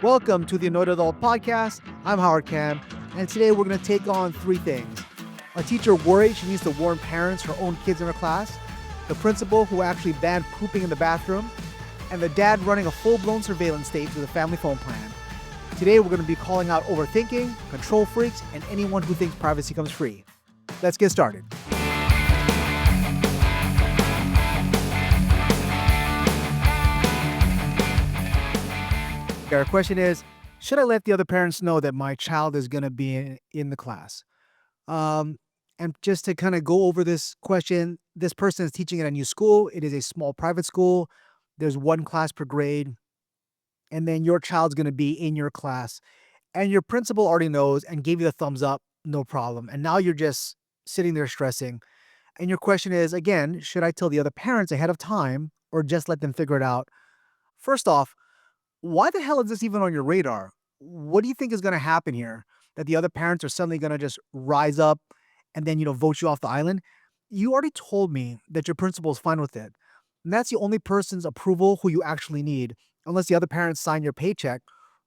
Welcome to the Annoyed Adult Podcast. I'm Howard Cam, and today we're going to take on three things. A teacher worried she needs to warn parents her own kids in her class, the principal who actually banned pooping in the bathroom, and the dad running a full-blown surveillance state through the family phone plan. Today we're going to be calling out overthinking, control freaks, and anyone who thinks privacy comes free. Let's get started. Our question is, should I let the other parents know that my child is going to be in the class? And just to kind of go over this question, this person is teaching at a new school. It is a small private school. There's one class per grade. And then your child's going to be in your class. And your principal already knows and gave you the thumbs up, no problem. And now you're just sitting there stressing. And your question is, again, should I tell the other parents ahead of time or just let them figure it out? First off, why the hell is this even on your radar? What do you think is going to happen here? That the other parents are suddenly going to just rise up and then, vote you off the island? You already told me that your principal is fine with it. And that's the only person's approval who you actually need, unless the other parents sign your paycheck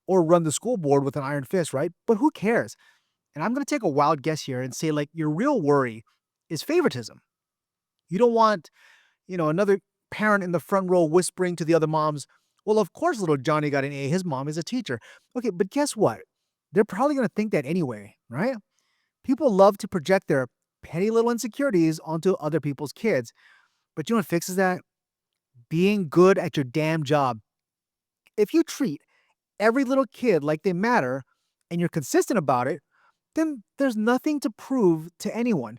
or run the school board with an iron fist, right? But who cares? And I'm going to take a wild guess here and say, your real worry is favoritism. You don't want, another parent in the front row whispering to the other moms, well, of course little Johnny got an A. His mom is a teacher. Okay, but guess what? They're probably going to think that anyway, right? People love to project their petty little insecurities onto other people's kids. But you know what fixes that? Being good at your damn job. If you treat every little kid like they matter and you're consistent about it, then there's nothing to prove to anyone.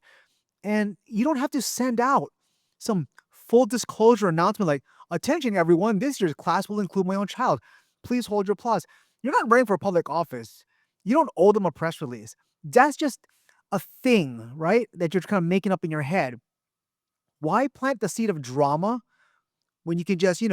And you don't have to send out some full disclosure announcement like, attention everyone, this year's class will include my own child. Please hold your applause. You're not running for public office. You don't owe them a press release. That's just a thing, right? That you're kind of making up in your head. Why plant the seed of drama when you can just,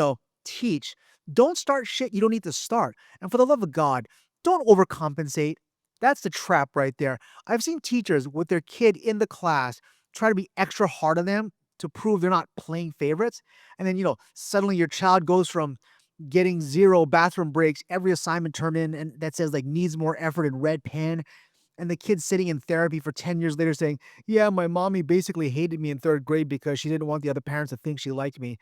teach? Don't start shit you don't need to start. And for the love of God, don't overcompensate. That's the trap right there. I've seen teachers with their kid in the class try to be extra hard on them to prove they're not playing favorites. And then, suddenly your child goes from getting 0 bathroom breaks, every assignment turned in, and that says needs more effort in red pen. And the kid's sitting in therapy for 10 years later saying, yeah, my mommy basically hated me in 3rd grade because she didn't want the other parents to think she liked me.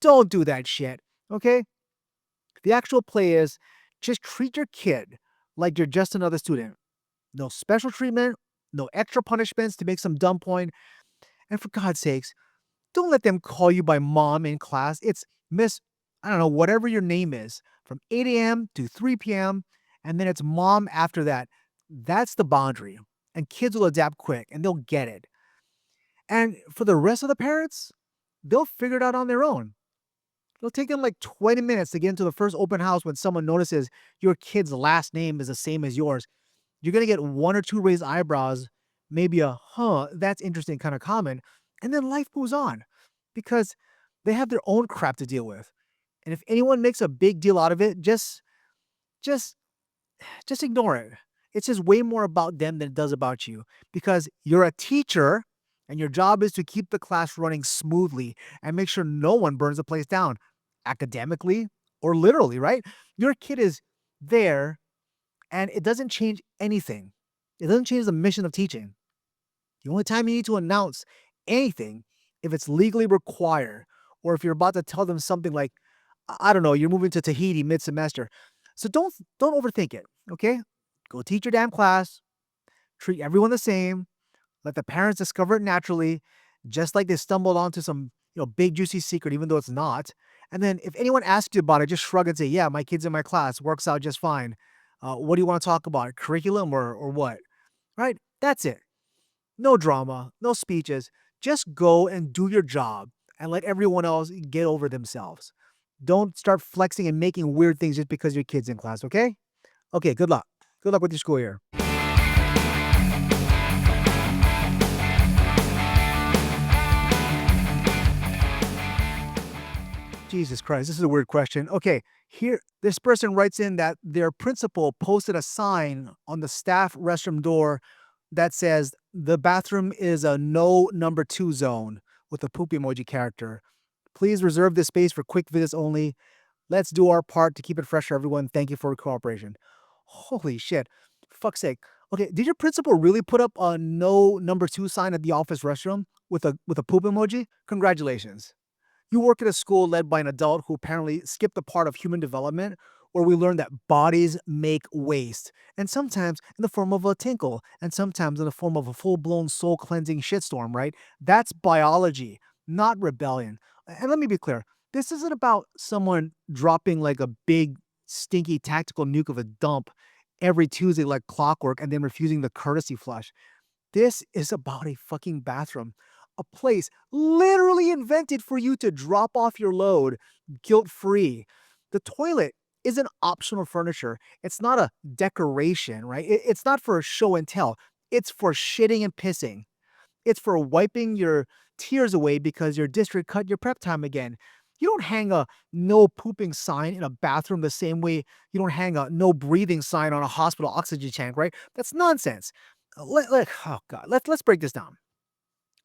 Don't do that shit, okay? The actual play is just treat your kid like you're just another student. No special treatment, no extra punishments to make some dumb point. And for God's sakes, don't let them call you by mom in class. It's Miss, I don't know, whatever your name is, from 8 a.m. to 3 p.m. And then it's mom after that. That's the boundary. And kids will adapt quick and they'll get it. And for the rest of the parents, they'll figure it out on their own. It'll take them 20 minutes to get into the first open house when someone notices your kid's last name is the same as yours. You're going to get 1 or 2 raised eyebrows, maybe a, that's interesting kind of comment. And then life moves on because they have their own crap to deal with. And if anyone makes a big deal out of it, just ignore it. It's just way more about them than it does about you because you're a teacher and your job is to keep the class running smoothly and make sure no one burns the place down academically or literally, right? Your kid is there and it doesn't change anything. It doesn't change the mission of teaching. The only time you need to announce anything, if it's legally required, or if you're about to tell them something like, I don't know, you're moving to Tahiti mid-semester. So don't overthink it, okay? Go teach your damn class. Treat everyone the same. Let the parents discover it naturally, just like they stumbled onto some, big juicy secret, even though it's not. And then if anyone asks you about it, just shrug and say, yeah, my kid's in my class, works out just fine. What do you want to talk about? Curriculum or what? Right? That's it. No drama, no speeches. Just go and do your job and let everyone else get over themselves. Don't start flexing and making weird things just because your kid's in class, okay? Okay, good luck. Good luck with your school year. Jesus Christ, this is a weird question. Okay, here, this person writes in that their principal posted a sign on the staff restroom door that says, the bathroom is a no number 2 zone with a poop emoji character. Please reserve this space for quick visits only. Let's do our part to keep it fresh for everyone. Thank you for your cooperation. Holy shit. Fuck's sake. Okay, did your principal really put up a no number two sign at the office restroom with a poop emoji? Congratulations. You work at a school led by an adult who apparently skipped the part of human development where we learn that bodies make waste, and sometimes in the form of a tinkle, and sometimes in the form of a full blown soul cleansing shitstorm, right? That's biology, not rebellion. And let me be clear, this isn't about someone dropping like a big, stinky tactical nuke of a dump every Tuesday like clockwork and then refusing the courtesy flush. This is about a fucking bathroom, a place literally invented for you to drop off your load guilt free. The toilet isn't optional furniture, it's not a decoration, right? It's not for show and tell, it's for shitting and pissing. It's for wiping your tears away because your district cut your prep time again. You don't hang a no pooping sign in a bathroom the same way you don't hang a no breathing sign on a hospital oxygen tank, right? That's nonsense. Oh God, let's break this down.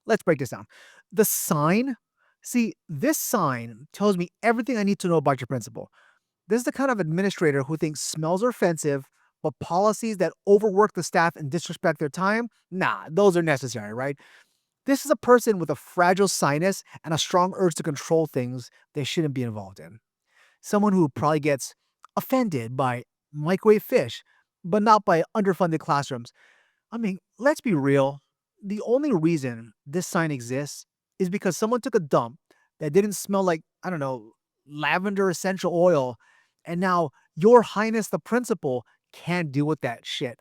Let's break this down. The sign, see, this sign tells me everything I need to know about your principal. This is the kind of administrator who thinks smells are offensive, but policies that overwork the staff and disrespect their time, nah, those are necessary, right? This is a person with a fragile sinus and a strong urge to control things they shouldn't be involved in. Someone who probably gets offended by microwave fish, but not by underfunded classrooms. I mean, let's be real. The only reason this sign exists is because someone took a dump that didn't smell like, I don't know, lavender essential oil. And now your highness, the principal, can't deal with that shit.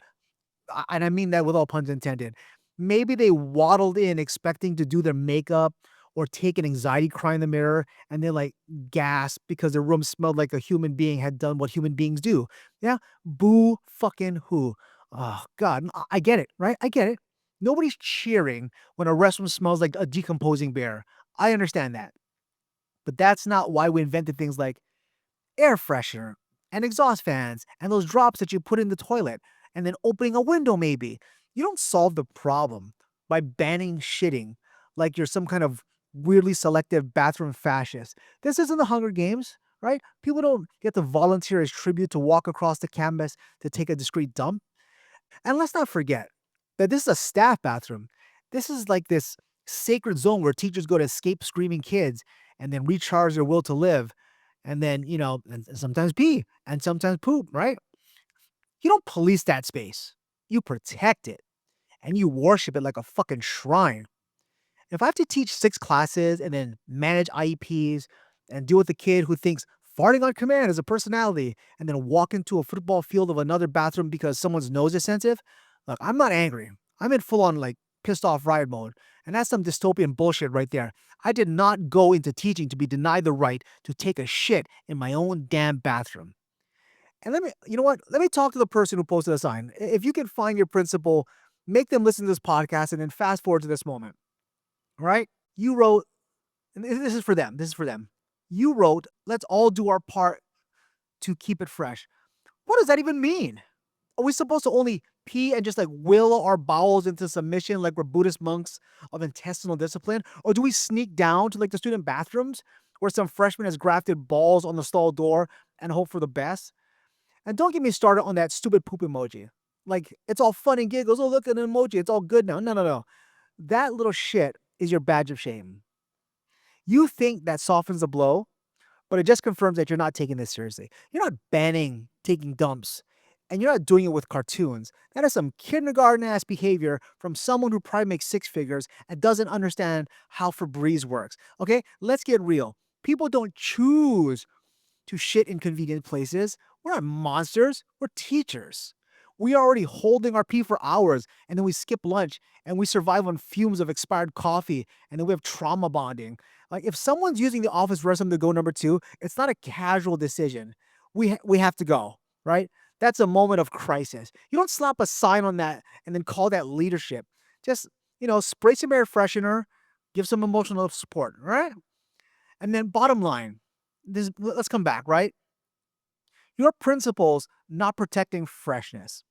And I mean that with all puns intended. Maybe they waddled in expecting to do their makeup or take an anxiety cry in the mirror and then like gasp because their room smelled like a human being had done what human beings do. Yeah, boo fucking who. Oh God, I get it, right? I get it. Nobody's cheering when a restroom smells like a decomposing bear. I understand that. But that's not why we invented things like air freshener and exhaust fans and those drops that you put in the toilet and then opening a window maybe. You don't solve the problem by banning shitting like you're some kind of weirdly selective bathroom fascist. This isn't the Hunger Games, right? People don't get to volunteer as tribute to walk across the campus to take a discreet dump. And let's not forget that this is a staff bathroom. This is like this sacred zone where teachers go to escape screaming kids and then recharge their will to live. And then, and sometimes pee and sometimes poop, right? You don't police that space. You protect it and you worship it like a fucking shrine. If I have to teach 6 classes and then manage IEPs and deal with a kid who thinks farting on command is a personality and then walk into a football field of another bathroom because someone's nose is sensitive, look, I'm not angry. I'm in full on like pissed off riot mode. And that's some dystopian bullshit right there. I did not go into teaching to be denied the right to take a shit in my own damn bathroom. And you know what? Let me talk to the person who posted a sign. If you can find your principal, make them listen to this podcast and then fast forward to this moment. All right? You wrote, and this is for them. This is for them. You wrote, let's all do our part to keep it fresh. What does that even mean? Are we supposed to only pee and just like will our bowels into submission like we're Buddhist monks of intestinal discipline? Or do we sneak down to like the student bathrooms where some freshman has grafted balls on the stall door and hope for the best? And don't get me started on that stupid poop emoji. Like, it's all fun and giggles. Oh, look at an emoji. It's all good now. No, no, no. That little shit is your badge of shame. You think that softens the blow, but it just confirms that you're not taking this seriously. You're not banning taking dumps, and you're not doing it with cartoons. That is some kindergarten ass behavior from someone who probably makes 6 figures and doesn't understand how Febreze works. Okay, let's get real. People don't choose to shit in convenient places. We're not monsters, we're teachers. We are already holding our pee for hours and then we skip lunch and we survive on fumes of expired coffee and then we have trauma bonding. Like if someone's using the office restroom to go number 2, it's not a casual decision. We have to go, right? That's a moment of crisis. You don't slap a sign on that and then call that leadership. Just, spray some air freshener, give some emotional support, right? And then bottom line, let's come back, right? Your principal's not protecting freshness.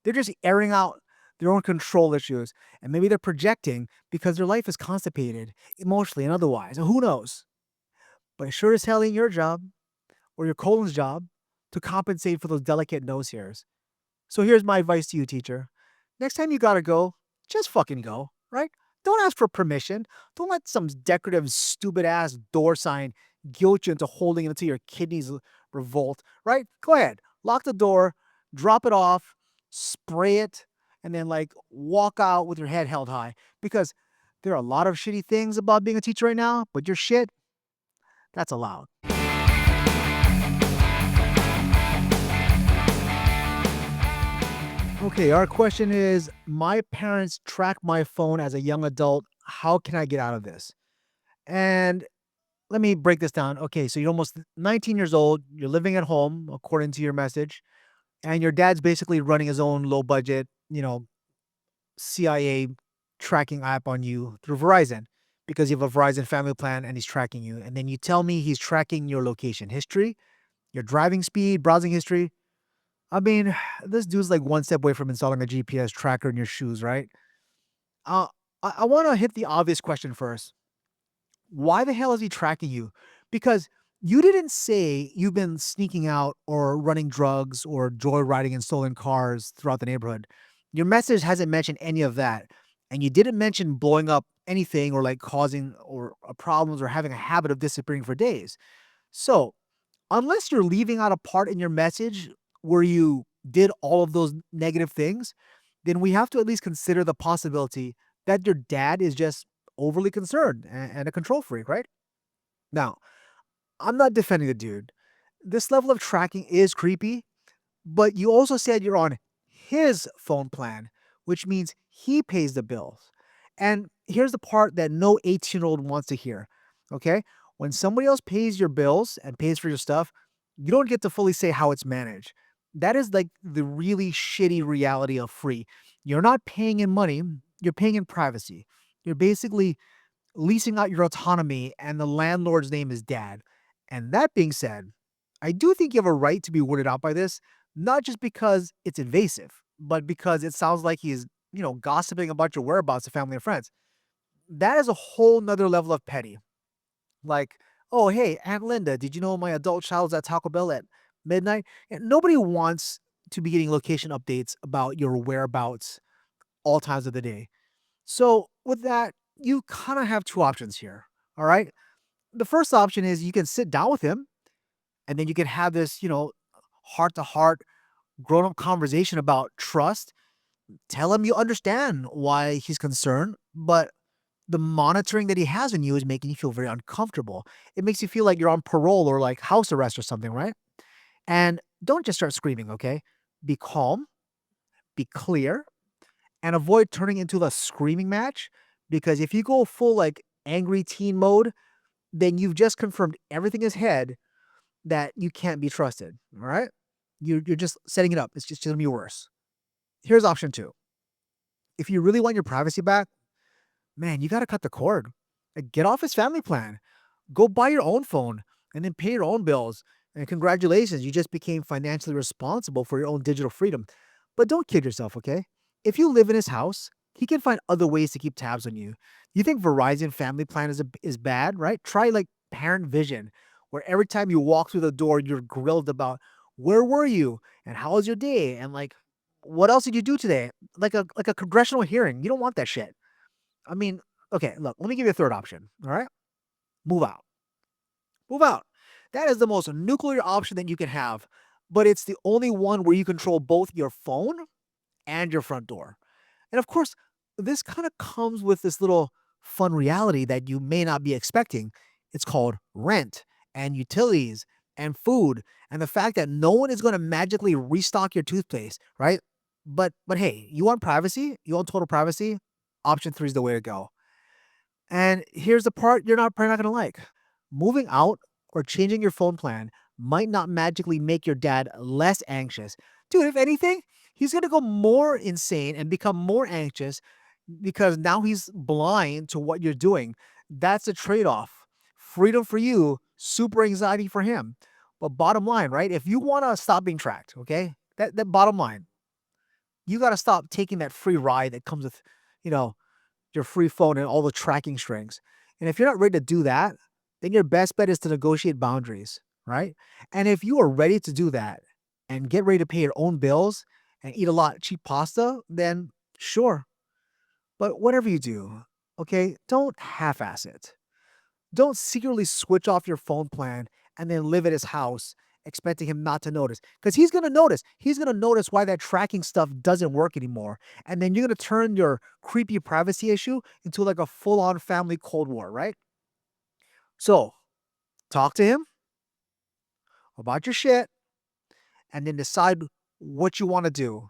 They're just airing out their own control issues. And maybe they're projecting because their life is constipated, emotionally and otherwise. And who knows? But it sure as hell ain't your job. or your colon's job to compensate for those delicate nose hairs. So here's my advice to you, teacher. Next time you gotta go, just fucking go, right? Don't ask for permission. Don't let some decorative, stupid ass door sign guilt you into holding it until your kidneys revolt, right? Go ahead, lock the door, drop it off, spray it, and then like walk out with your head held high. Because there are a lot of shitty things about being a teacher right now, but your shit, that's allowed. Okay, our question is, my parents track my phone as a young adult. How can I get out of this? And let me break this down. Okay, so you're almost 19 years old, you're living at home, according to your message, and your dad's basically running his own low budget, CIA tracking app on you through Verizon because you have a Verizon family plan and he's tracking you. And then you tell me he's tracking your location history, your driving speed, browsing history. I mean, this dude's like one step away from installing a GPS tracker in your shoes, right? Uh, I want to hit the obvious question first. Why the hell is he tracking you? Because you didn't say you've been sneaking out or running drugs or joyriding in stolen cars throughout the neighborhood. Your message hasn't mentioned any of that. And you didn't mention blowing up anything or like causing or problems or having a habit of disappearing for days. So, unless you're leaving out a part in your message where you did all of those negative things, then we have to at least consider the possibility that your dad is just overly concerned and a control freak, right? Now, I'm not defending the dude. This level of tracking is creepy, but you also said you're on his phone plan, which means he pays the bills. And here's the part that no 18-year-old wants to hear. Okay? When somebody else pays your bills and pays for your stuff, you don't get to fully say how it's managed. That is like the really shitty reality of free. You're not paying in money, you're paying in privacy. You're basically leasing out your autonomy, and the landlord's name is dad. And that being said, I do think you have a right to be weirded out by this, not just because it's invasive, but because it sounds like he's, gossiping about your whereabouts to family and friends. That is a whole nother level of petty. Like, oh, hey, Aunt Linda, did you know my adult child was at Taco Bell at midnight? And nobody wants to be getting location updates about your whereabouts all times of the day. So, with that, you kind of have two options here. All right. The first option is you can sit down with him and then you can have this, heart to heart, grown up conversation about trust. Tell him you understand why he's concerned, but the monitoring that he has on you is making you feel very uncomfortable. It makes you feel like you're on parole or like house arrest or something, right? And don't just start screaming, okay? Be calm, be clear, and avoid turning into the screaming match because if you go full like angry teen mode, then you've just confirmed everything in his head that you can't be trusted. All right. You're just setting it up. It's just gonna be worse. Here's option two. If you really want your privacy back, man, you gotta cut the cord. Like, get off his family plan. Go buy your own phone and then pay your own bills. And congratulations, you just became financially responsible for your own digital freedom. But don't kid yourself, okay? If you live in his house, he can find other ways to keep tabs on you. You think Verizon Family Plan is bad, right? Try like Parent Vision, where every time you walk through the door, you're grilled about where were you and how was your day and like what else did you do today? Like a congressional hearing. You don't want that shit. I mean, okay, look, let me give you a third option. All right, move out. Move out. That is the most nuclear option that you can have, but it's the only one where you control both your phone and your front door. And of course, this kind of comes with this little fun reality that you may not be expecting. It's called rent and utilities and food and the fact that no one is going to magically restock your toothpaste, right? But hey, you want privacy? You want total privacy? Option 3 is the way to go. And here's the part you're not probably not gonna like. Moving out or changing your phone plan might not magically make your dad less anxious. Dude, if anything, he's gonna go more insane and become more anxious because now he's blind to what you're doing. That's a trade-off. Freedom for you, super anxiety for him. But bottom line, right? If you wanna stop being tracked, okay? That bottom line, you gotta stop taking that free ride that comes with, you know, your free phone and all the tracking strings. And if you're not ready to do that, then your best bet is to negotiate boundaries. right? And if you are ready to do that and get ready to pay your own bills and eat a lot of cheap pasta, then sure. But whatever you do, okay, don't half ass it. Don't secretly switch off your phone plan and then live at his house expecting him not to notice. Because he's going to notice. He's going to notice why that tracking stuff doesn't work anymore. And then you're going to turn your creepy privacy issue into like a full on family Cold War, right? So talk to him about your shit and then decide what you want to do,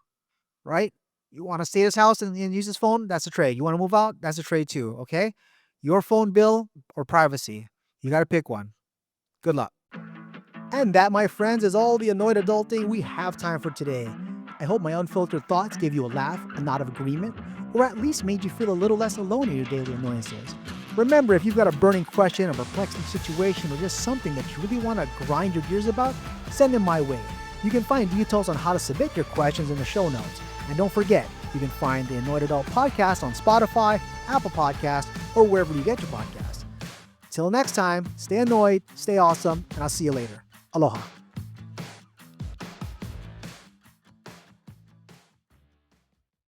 right? You want to stay at his house and use his phone? That's a trade. You want to move out? That's a trade too, okay? Your phone bill or privacy? You got to pick one. Good luck. And that, my friends, is all the annoyed adulting we have time for today. I hope my unfiltered thoughts gave you a laugh, a nod of agreement, or at least made you feel a little less alone in your daily annoyances. Remember, if you've got a burning question, a perplexing situation, or just something that you really want to grind your gears about, send them my way. You can find details on how to submit your questions in the show notes. And don't forget, you can find the Annoyed Adult Podcast on Spotify, Apple Podcasts, or wherever you get your podcasts. Till next time, stay annoyed, stay awesome, and I'll see you later. Aloha.